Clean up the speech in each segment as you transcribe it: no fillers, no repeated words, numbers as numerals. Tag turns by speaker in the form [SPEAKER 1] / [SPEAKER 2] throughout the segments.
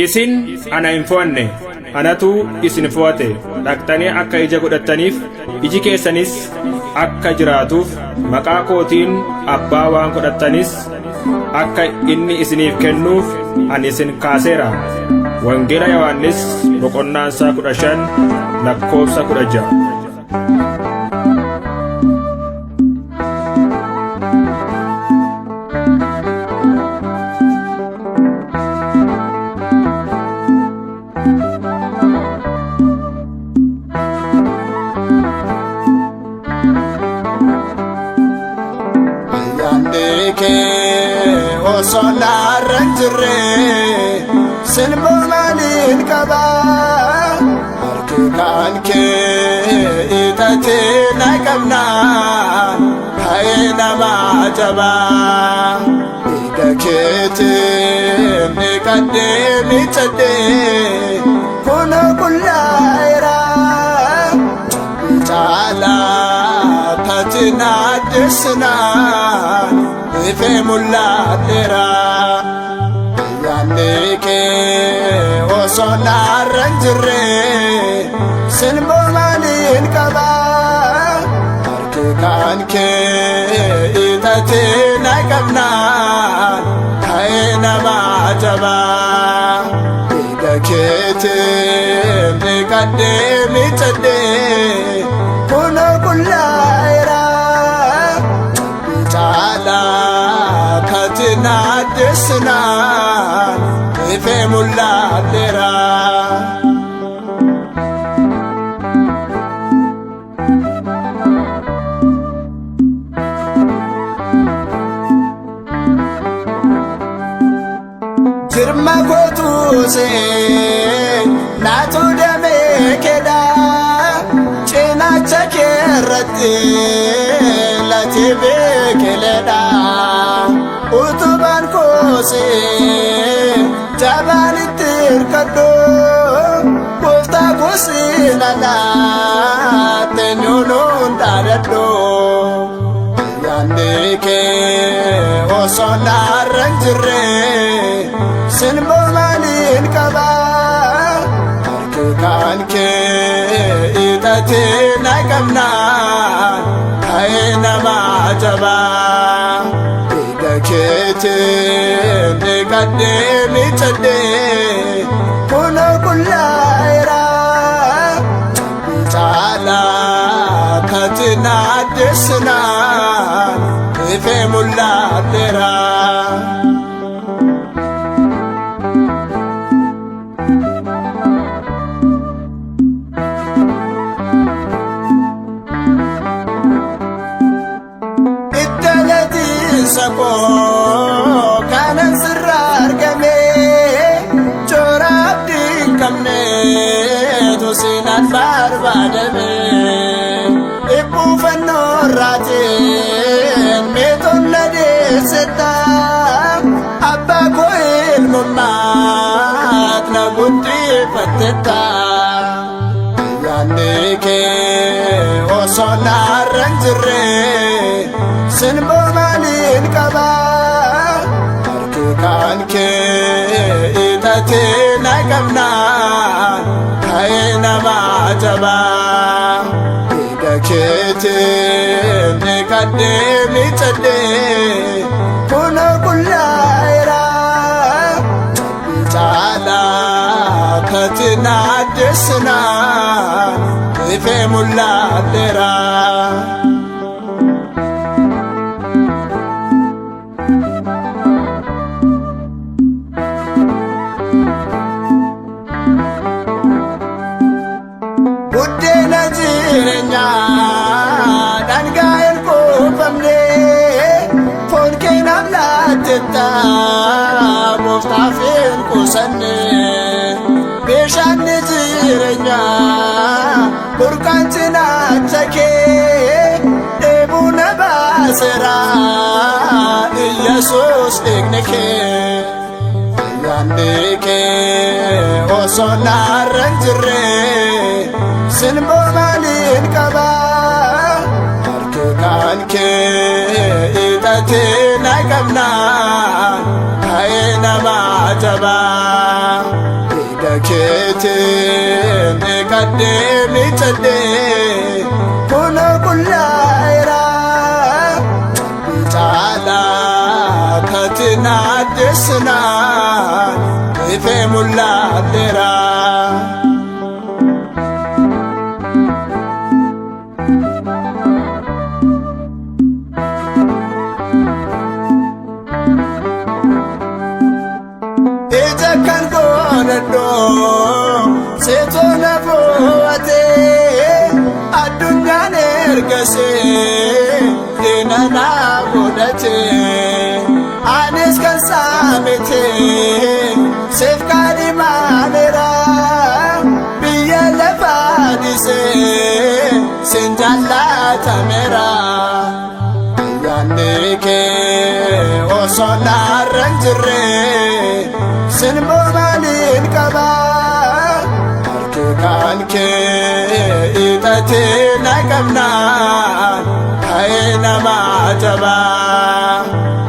[SPEAKER 1] isin ana hin fo'anne anatu isin fo'ate dhaqxanii akka ija godhattaniif iji keessanis akka jiraatuuf maqaa kootiin abbaa waan godhattanis akka inni isiniif kennuuf ani isin kaaseera. Wangeela Yohaannis boqonnaa 15:16.
[SPEAKER 2] Osonaran jirre sinbomanin kaba harkikan ke itate nakamna hai nama jaba idakete mikade michade kono kullaira chala tatina desna ife mullatera yaneke osonaran jirre sinbomanin kaba harkikan ke itate nakamna hai nama jaba idakete mikade michade kono kullaira chala katina desna ife mullatera jirma kotu se natu dame keda chena chakerate latibe keleda utuban kose jaban tirkado kofta kose nana tenyono ndarado yaneke osonaran jirre sinbomanin kaba harkikan ke itate nakamna hai nama jaba idakete mikade michade kono kullaira chala katina desna ife mullatera sako kanan sirrar game chorabdi kamne to sinan barbadame ibu fanorate meton nade seta abba ko ilmumat na butti pateta yaneke osonaran jirre sinbomanin kaba harkikan ke itate nakamna hai nama jaba idakete mikade michade kono kullaira chala katina desna ife mullatera jirenya dangael ko famne fon kenam lateta mustafin ko sanne beshan jirenya burkantina chake ebuna basera yesus igneke yaneke osonaran jirre sinbomanin kaba harkikan ke itate nakamna ka'ee nama jabaa hidha keetiin dhiqadhee miicadhee kunoo qullaa'eera caalaa katiin addeessinaan ifee mul'adheera. Ija kan godhadhoo seetona fo'atee addunyaan ergasee diina naa godhatee anis kan saametee seef kaadhimaameera biyya lafaa dhiisee sin jaallatameera. Yaanni kee osoo naarra hin jirre sin maaliin qaba harki kan kee hiixatee na qabnaan ka'ee nama jabaa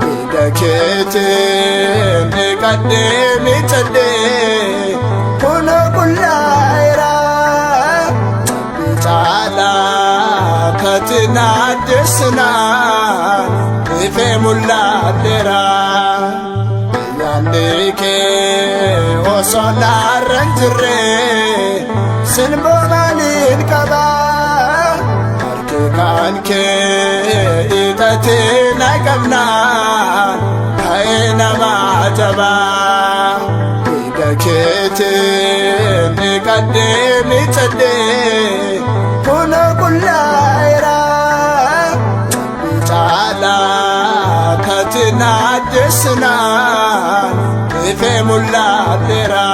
[SPEAKER 2] hidha keetiin dhiqadhee miicadhee kunoo qullaa'eera caalaa katiin addeessinaan ifee mul'adheera. Yaanni kee osoo naarra hin jirre sin maaliin qaba harki kan kee hiixatee na qabnaan ka'ee nama jabaa hidha keetiin dhiqadhee miicadhee kunoo qullaa'eera caalaa katiin addeessinaan ifee mul'adheera.